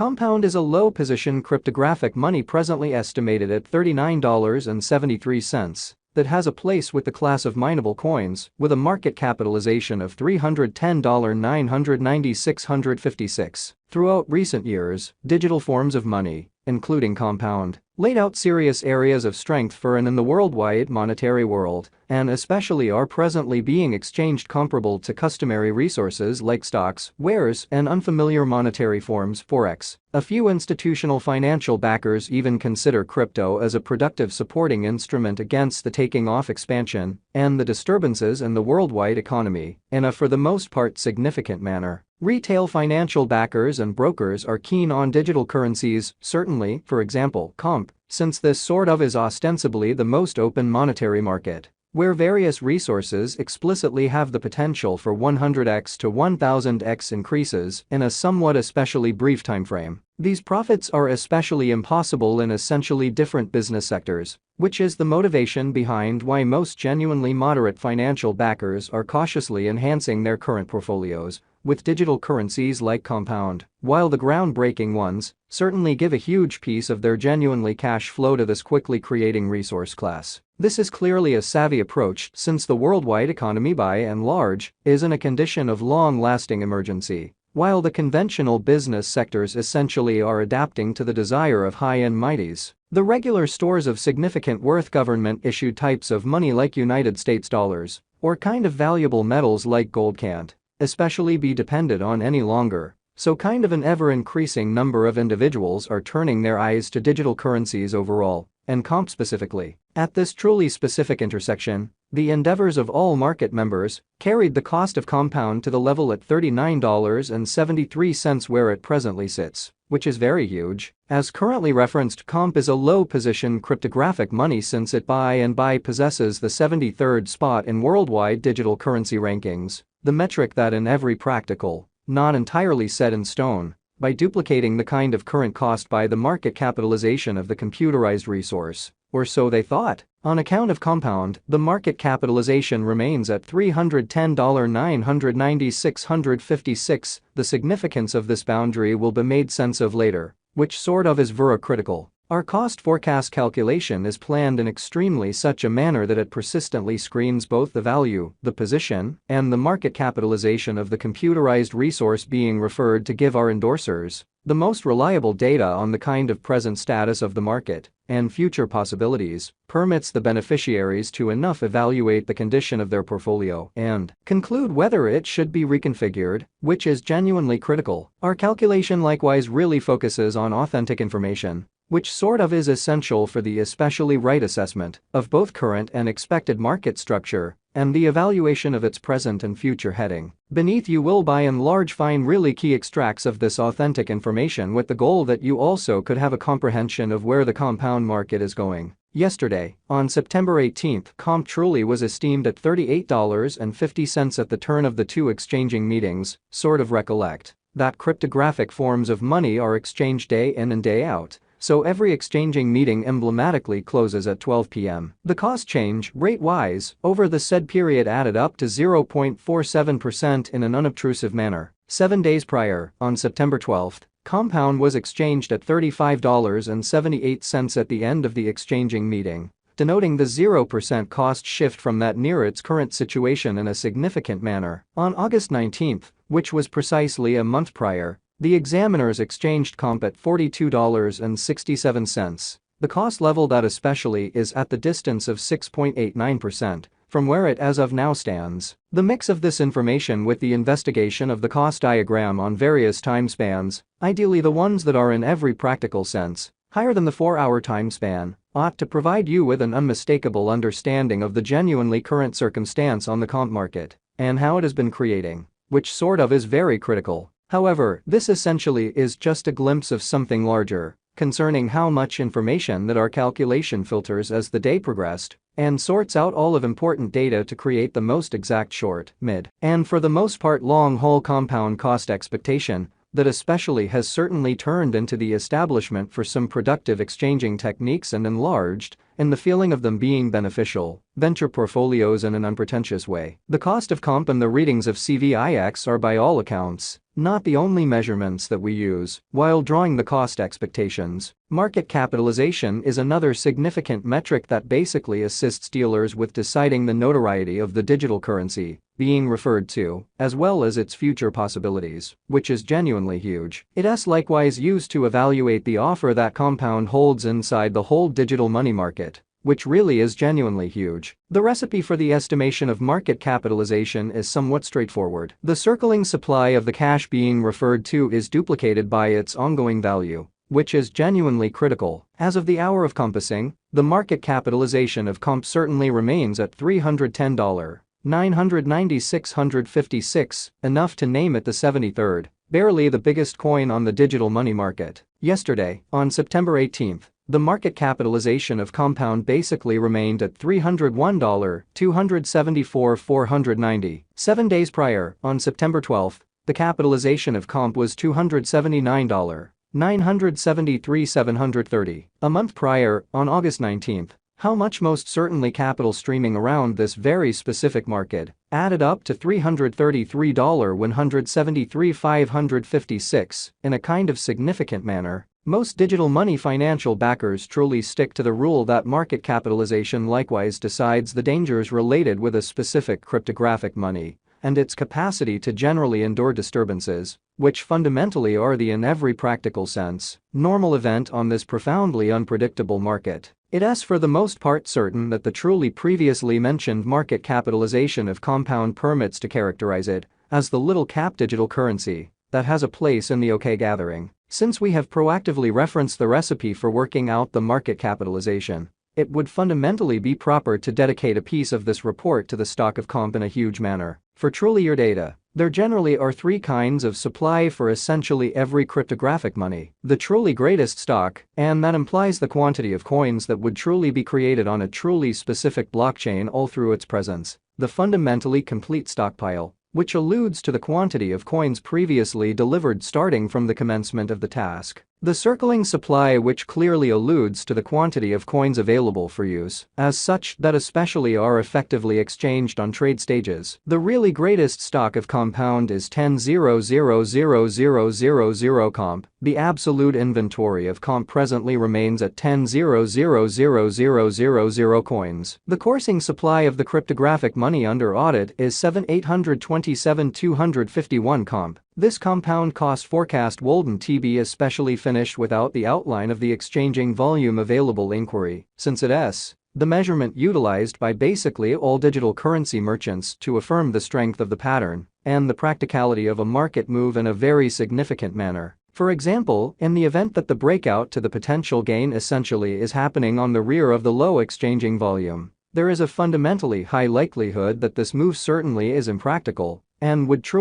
Compound is a low-position cryptographic money presently estimated at $39.73 that has a place with the class of mineable coins with a market capitalization of $310,996,656. Throughout recent years, digital forms of money, including compound, laid out serious areas of strength for and in the worldwide monetary world, and especially are presently being exchanged comparable to customary resources like stocks, wares, and unfamiliar monetary forms, forex. A few institutional financial backers even consider crypto as a productive supporting instrument against the taking off expansion and the disturbances in the worldwide economy in a for the most part significant manner. Retail financial backers and brokers are keen on digital currencies, certainly, for example, comp, since this sort of is ostensibly the most open monetary market, where various resources explicitly have the potential for 100x to 1000x increases in a somewhat especially brief timeframe. These profits are especially impossible in essentially different business sectors, which is the motivation behind why most genuinely moderate financial backers are cautiously enhancing their current portfolios with digital currencies like compound, while the groundbreaking ones certainly give a huge piece of their genuinely cash flow to this quickly creating resource class. This is clearly a savvy approach since the worldwide economy by and large is in a condition of long-lasting emergency, while the conventional business sectors essentially are adapting to the desire of high-end mighties. The regular stores of significant worth government-issued types of money like United States dollars or kind of valuable metals like gold can't especially be depended on any longer, so kind of an ever-increasing number of individuals are turning their eyes to digital currencies overall, and comp specifically. At this truly specific intersection, the endeavors of all market members carried the cost of compound to the level at $39.73 where it presently sits, which is very huge, as currently referenced comp is a low-position cryptographic money since it by possesses the 73rd spot in worldwide digital currency rankings, the metric that in every practical, not entirely set in stone, by duplicating the kind of current cost by the market capitalization of the computerized resource, or so they thought. On account of compound, the market capitalization remains at $310,996,656. The significance of this boundary will be made sense of later, which sort of is very critical. Our cost forecast calculation is planned in extremely such a manner that it persistently screens both the value, the position, and the market capitalization of the computerized resource being referred to give our endorsers the most reliable data on the kind of present status of the market and future possibilities, permits the beneficiaries to enough evaluate the condition of their portfolio and conclude whether it should be reconfigured, which is genuinely critical. Our calculation likewise really focuses on authentic information, which sort of is essential for the especially right assessment of both current and expected market structure and the evaluation of its present and future heading. Beneath you will by and large find really key extracts of this authentic information with the goal that you also could have a comprehension of where the compound market is going. Yesterday, on September 18, comp truly was esteemed at $38.50 at the turn of the two exchanging meetings. Sort of recollect that cryptographic forms of money are exchanged day in and day out, so every exchanging meeting emblematically closes at 12 p.m. The cost change, rate-wise, over the said period added up to 0.47% in an unobtrusive manner. 7 days prior, on September 12, compound was exchanged at $35.78 at the end of the exchanging meeting, denoting the 0% cost shift from that near its current situation in a significant manner. On August 19, which was precisely a month prior, the examiners exchanged comp at $42.67. The cost level that especially is at the distance of 6.89% from where it as of now stands. The mix of this information with the investigation of the cost diagram on various time spans, ideally the ones that are in every practical sense higher than the 4-hour time span, ought to provide you with an unmistakable understanding of the genuinely current circumstance on the comp market and how it has been creating, which sort of is very critical. However, this essentially is just a glimpse of something larger, concerning how much information that our calculation filters as the day progressed and sorts out all of important data to create the most exact short, mid, and for the most part long-haul compound cost expectation that especially has certainly turned into the establishment for some productive exchanging techniques and enlarged in the feeling of them being beneficial venture portfolios in an unpretentious way. The cost of comp and the readings of CVIX are by all accounts not the only measurements that we use while drawing the cost expectations. Market capitalization is another significant metric that basically assists dealers with deciding the notoriety of the digital currency being referred to, as well as its future possibilities, which is genuinely huge. It is likewise used to evaluate the offer that Compound holds inside the whole digital money market, which really is genuinely huge. The recipe for the estimation of market capitalization is somewhat straightforward. The circling supply of the cash being referred to is duplicated by its ongoing value, which is genuinely critical. As of the hour of compassing, the market capitalization of comp certainly remains at $310. 996,656, enough to name it the 73rd, barely the biggest coin on the digital money market. Yesterday, on September 18, the market capitalization of Compound basically remained at $301, 274,490. 7 days prior, on September 12, the capitalization of Comp was $279, 973,730. A month prior, on August 19, how much most certainly capital streaming around this very specific market added up to $333, 173,556 in a kind of significant manner. Most digital money financial backers truly stick to the rule that market capitalization likewise decides the dangers related with a specific cryptographic money and its capacity to generally endure disturbances, which fundamentally are the in every practical sense normal event on this profoundly unpredictable market. It is for the most part certain that the truly previously mentioned market capitalization of Compound permits to characterize it as the little cap digital currency that has a place in the OK gathering. Since we have proactively referenced the recipe for working out the market capitalization, it would fundamentally be proper to dedicate a piece of this report to the stock of Comp in a huge manner. For truly your data, there generally are three kinds of supply for essentially every cryptographic money. The truly greatest stock, and that implies the quantity of coins that would truly be created on a truly specific blockchain all through its presence. The fundamentally complete stockpile, which alludes to the quantity of coins previously delivered starting from the commencement of the task. The circling supply, which clearly alludes to the quantity of coins available for use, as such that especially are effectively exchanged on trade stages. The really greatest stock of Compound is 10,000,000 comp. The absolute inventory of Comp presently remains at 10,000,000 coins. The coursing supply of the cryptographic money under audit is 7,827,251 comp. This Compound cost forecast wouldn't be especially finished without the outline of the exchanging volume available inquiry, since it is the measurement utilized by basically all digital currency merchants to affirm the strength of the pattern and the practicality of a market move in a very significant manner. For example, in the event that the breakout to the potential gain essentially is happening on the rear of the low exchanging volume, there is a fundamentally high likelihood that this move certainly is impractical and would truly